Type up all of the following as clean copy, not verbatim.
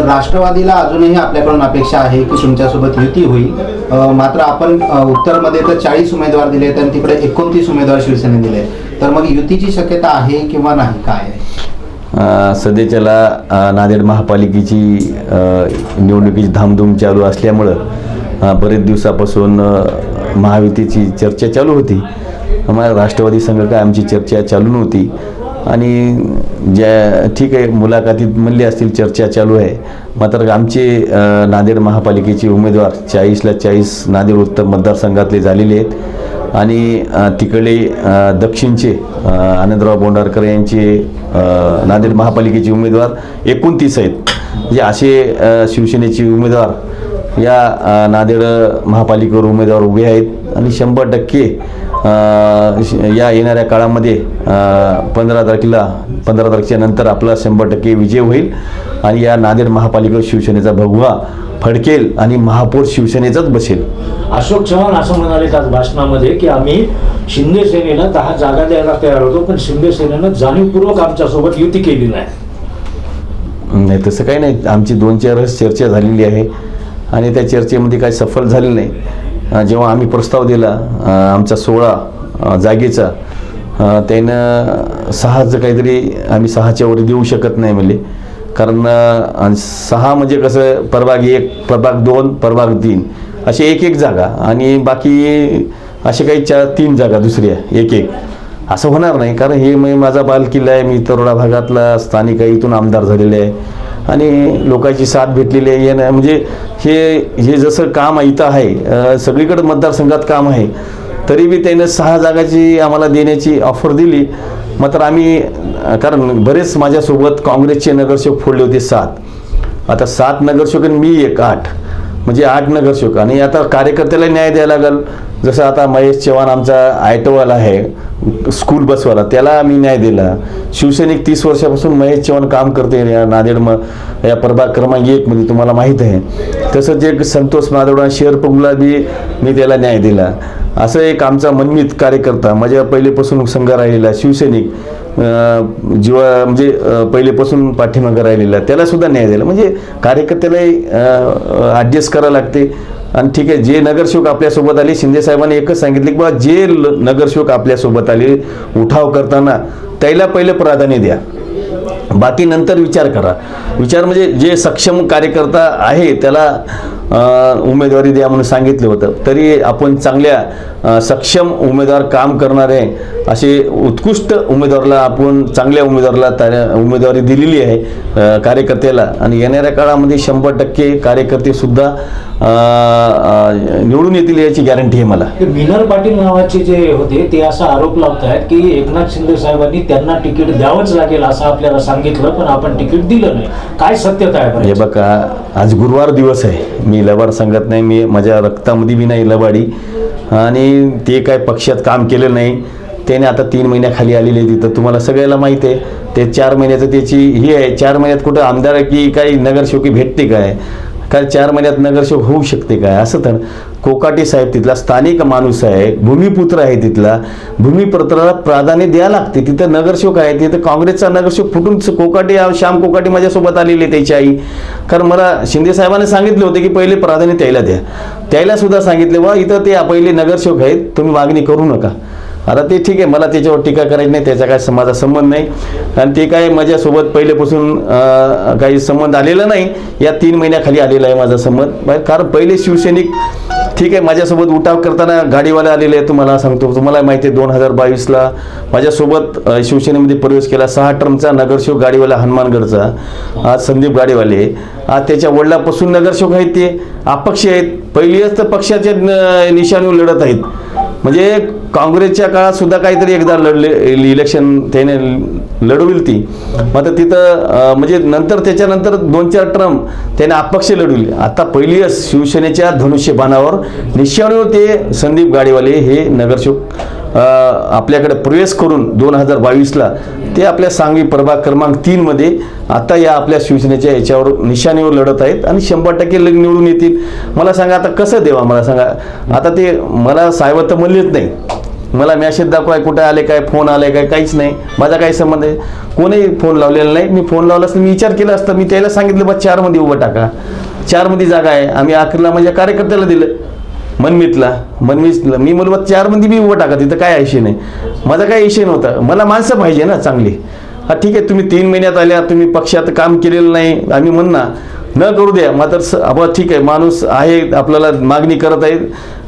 राष्ट्रवादीला अजूनही आपल्याकडून अपेक्षा आहे की तुमच्यासोबत युती होईल, मात्र आपण उत्तरमध्ये तर 40 उमेदवार दिले आणि तिकडे 29 उमेदवार शिवसेने दिले, तर मग युतीची शक्यता आहे किंवा नाही, काय आहे? सध्याच्याला नांदेड महापालिकेची निवडणुकीची धामधूम चालू असल्यामुळं बरेच दिवसापासून महायुतीची चर्चा चालू होती. आम्हाला राष्ट्रवादी संघ काय आमची चर्चा चालू नव्हती आणि ज्या ठीक आहे मुलाखतीत म्हणले असतील चर्चा चालू आहे, मात्र आमचे नांदेड महापालिकेचे उमेदवार 40ला 40 नांदेड उत्तर मतदारसंघातले झालेले आहेत आणि तिकडे दक्षिणचे आनंदराव बोंडारकर यांचे नांदेड महापालिकेचे उमेदवार 29 आहेत. म्हणजे असे शिवसेनेचे उमेदवार या नांदेड महापालिकेवर उमेदवार उभे आहेत आणि 100% या येणाऱ्या काळामध्ये 15 तारखेच्या नंतर आपला 100% विजय होईल आणि या नांदेड महापालिकेवर शिवसेनेचा भगवा फडकेल आणि महापौर शिवसेनेचाच बसेल. अशोक चव्हाण असं म्हणाले आज भाषणामध्ये की आम्ही शिंदे सेनेला 10 जागा द्यायला तयार होतो, पण शिंदे सेनेनं जाणीवपूर्वक आमच्यासोबत युती केली नाही. तसं काही नाही. आमची 2-4 चर्चा झालेली आहे आणि त्या चर्चेमध्ये काही सफल झालेलं नाही. जेव्हा आम्ही प्रस्ताव दिला आमचा 16 जागेचा, त्यानं 6चं काहीतरी आम्ही 6च्या वर देऊ शकत नाही म्हणजे, कारण 6 म्हणजे कसं प्रभाग 1, प्रभाग 2, प्रभाग 3 असे 1-1 जागा आणि बाकी असे काही 3 जागा दुसऱ्या 1-1 असं होणार नाही. कारण हे माझा बालकिल्ला आहे, मी तरोडा भागातला स्थानिक आहे, इथून आमदार झालेले आहे आणि लोकांची साथ भेटलेली आहे. म्हणजे हे जसं काम इथं आहे, सगळीकडे मतदारसंघात काम आहे, तरी बी त्यानं 6 जागाची आम्हाला देण्याची ऑफर दिली. मात्र आम्ही, कारण बरेच माझ्यासोबत काँग्रेसचे नगरसेवक फोडले होते 7, आता 7 नगरसेवक आणि मी 8 म्हणजे 8 नगरसेवक आणि आता कार्यकर्त्याला न्याय द्यायला लागेल. जसं आता महेश चव्हाण आमचा आयटोवाला आहे, स्कूल बसवाला, त्याला मी न्याय दिला. शिवसैनिक 30 वर्षापासून महेश चव्हाण काम करते या नांदेड या प्रभाग क्रमांक 1 मध्ये, तुम्हाला माहीत आहे. तसंच जे संतोष माधवडा शहर प्रमुखला बी मी त्याला न्याय दिला. असं एक आमचा मनमित कार्यकर्ता, माझ्या पहिलेपासून संघ राहिलेला शिवसैनिक जीवा म्हणजे पहिलेपासून पाठीमागं राहिलेला, त्याला सुद्धा न्याय दिला. म्हणजे कार्यकर्त्याला ॲडजस्ट करावं लागते. आणि ठीक आहे, जे नगरसेवक आपल्यासोबत आले, शिंदे साहेबांनी एकच सांगितले की बाबा जे नगरसेवक आपल्यासोबत आले उठाव करताना त्याला पहिले प्राधान्य द्या, बाकी नंतर विचार करा. विचार म्हणजे जे सक्षम कार्यकर्ता आहे त्याला उमेदवारी द्या म्हणून सांगितलं होतं. तरी आपण चांगल्या सक्षम उमेदवार काम करणारे असे उत्कृष्ट उमेदवाराला, आपण चांगल्या उमेदवाराला उमेदवारी दिलेली आहे कार्यकर्त्याला आणि येणाऱ्या काळामध्ये 100% कार्यकर्ते सुद्धा निवडून येतील याची गॅरंटी आहे मला. मिनल पाटील नावाचे जे होते ते असा आरोप लावत आहेत की एकनाथ शिंदे साहेबांनी त्यांना तिकीट द्यावंच लागेल असं आपल्याला सांगितलं, पण आपण तिकीट दिलं नाही. काय सत्यता आहे? हे बघा, आज गुरुवार दिवस आहे, मी लबाड सांगत नाही, मी माझ्या रक्तामध्ये बी नाही लबाडी आणि ते काय पक्षात काम केलं नाही. त्याने आता 3 महिन्याखाली आलेले तिथं तुम्हाला सगळ्याला माहीत आहे. ते 4 महिन्याचं त्याची ही आहे. 4 महिन्यात कुठं आमदार की काही नगरसेवकी भेटते काय? 4 महिन्यात नगरसेवक होऊ शकते काय? असं तर कोकाटे साहेब तिथला स्थानिक माणूस आहे, भूमिपुत्र आहे, तिथला भूमिपुत्राला प्राधान्य द्यायला लागते. तिथं नगरसेवक आहे, तिथं काँग्रेसचा नगरसेवक फुटून कोकाटे, श्याम कोकाटे माझ्यासोबत आलेले त्याची आई. कारण मला शिंदे साहेबांनी सांगितले होते की पहिले प्राधान्य त्याला द्या. त्याला सुद्धा सांगितले वा इथं ते पहिले नगरसेवक आहेत, तुम्ही मागणी करू नका. आता ते ठीक आहे, मला त्याच्यावर टीका करायची नाही, त्याचा काय माझा संबंध नाही आणि ते काय माझ्यासोबत पहिलेपासून काही संबंध आलेला नाही. या 3 महिन्याखाली आलेला आहे माझा संबंध. कारण पहिले शिवसैनिक ठीक आहे माझ्यासोबत उठाव करताना गाडीवाले आलेले आहे. तुम्हाला सांगतो, तुम्हाला माहिती आहे 2022ला माझ्यासोबत शिवसेनेमध्ये प्रवेश केला 6 टर्मचा नगरसेवक गाडीवाला हनुमानगडचा, आज संदीप गाडीवाले. आज त्याच्या वडिलापासून नगरसेवक आहेत, ते अपक्ष आहेत, पहिलेच तर पक्षाच्या निशाणीवर लढत आहेत. म्हणजे काँग्रेसच्या काळात सुद्धा काहीतरी एकदा लढले इलेक्शन त्याने लढविल ती, मात्र तिथं म्हणजे नंतर त्याच्यानंतर 2-4 टर्म त्याने अपक्ष लढविले. आता पहिली शिवसेनेच्या धनुष्यबाणावर निशाणीवर ते संदीप गाडीवाले हे नगरसेवक आपल्याकडे प्रवेश करून 2022ला ते आपल्या सांगवी प्रभाग क्रमांक 3 मध्ये आता या आपल्या शिवसेनेच्या याच्यावर निशाणीवर लढत आहेत आणि 100% निवडून येतील. मला सांगा आता कसं देवा, मला सांगा. आता ते मला साहेब तर म्हणलेच नाही, मला मॅसेज दाखवाय कुठे आले काय, फोन आले काय, काहीच नाही. माझा काही संबंध आहे, कोणीही फोन लावलेला नाही. मी फोन लावला असता, मी विचार केला असता, मी त्याला सांगितलं बा 4 मध्ये उभं टाका, 4 मध्ये जागा आहे. आम्ही आखरीला माझ्या कार्यकर्त्याला दिलं, मनमीतला. मी म्हणलो 4 मध्ये मी उभं टाका, तिथं काय विषय नाही. माझा काय विषय नव्हता. मला माणसं पाहिजे ना चांगली. हा ठीक आहे, तुम्ही 3 महिन्यात आल्या, तुम्ही पक्षात काम केलेलं नाही, आम्ही म्हणणार न करू द्या. मात्र ठीक आहे, माणूस आहे, आपल्याला मागणी करत आहे,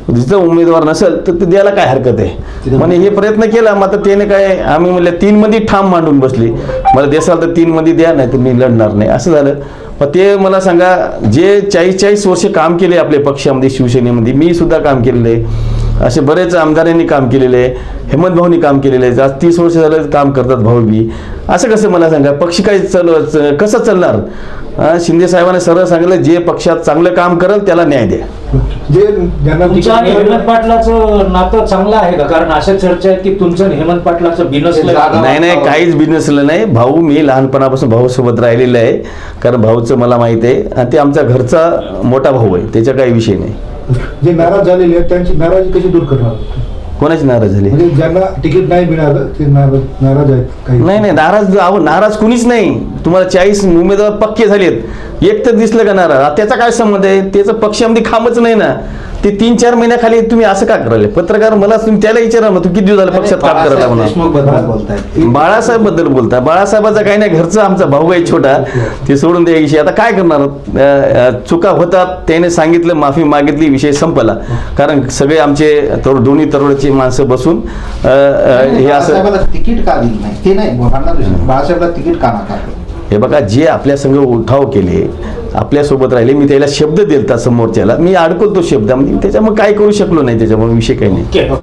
जिथं उमेदवार नसेल तर ते द्यायला काय हरकत आहे. म्हणे हे प्रयत्न केला, मात्र त्याने काय, आम्ही म्हणलं 3 मध्ये ठाम मांडून बसली. मला देसाल तर 3 मध्ये द्या, नाही तर मी लढणार नाही, असं झालं. पण ते मला सांगा, जे 40 वर्ष काम केले आपल्या पक्षामध्ये, शिवसेनेमध्ये, मी सुद्धा काम केलेलं आहे, असे बरेच आमदारांनी काम केलेलं आहे, हेमंत भाऊनी काम केलेलं आहे, आज 30 वर्ष झालं काम करतात भाऊ बी. असं कसं मला सांगा, पक्ष काय कसं चालणार. शिंदे साहेबांनी सरळ सांगितलं, जे पक्षात चांगलं काम करेल त्याला न्याय द्या. तुमचं आणि हेमंत पाटलाचं नातं चांगलं आहे का? कारण अशा चर्चा आहेत की तुमचं आणि हेमंत पाटलाचं बिनसलं. नाही, काहीच बिझनेसलं नाही. भाऊ, मी लहानपणापासून भाऊ सोबत राहिलेलं आहे, कारण भाऊचं मला माहित आहे, आणि ते आमचा घरचा मोठा भाऊ आहे, त्याचा काही विषय नाही. जे नाराज झालेले आहेत त्यांची नाराजी कशी दूर करणार? कोणाची नाराज झाली? म्हणजे ज्यांना तिकीट नाही मिळालं ते नाराज आहेत काही? नाही, नाराज कुणीच नाही. तुम्हाला 40 उमेदवार पक्के झालेत, एक तर दिसलं का नाराज? त्याचा काय संबंध आहे? त्याचं पक्षामध्ये खामच नाही ना. ते 3-4 महिन्याखाली तुम्ही असं का करायले? पत्रकार मला तुम्ही त्याला विचारा ना, तू किती दिवस झालं पक्षात काम करायला म्हणा. बाळासाहेब बद्दल बोलताय. बाळासाहेबाचा काही नाही, घरचा आमचा भाऊ आहे छोटा, ते सोडून द्या विषय. आता काय करणार? चुका होतात, त्याने सांगितलं, माफी मागितली, विषय संपला. कारण सगळे आमचे दोन्ही तरुणाची माणसं बसून हे असं तिकीट का दिलं नाही ते नाही, बाळासाहेबला तिकीट का नाकारलं? हे बघा, जे आपल्या संग उठाव केले, आपल्यासोबत राहिले, मी त्याला शब्द दिलता समोरच्याला, मी अडकलो तो शब्दामध्ये, त्याच्यामुळे काय करू शकलो नाही, त्याच्यामुळे विषय काही नाही.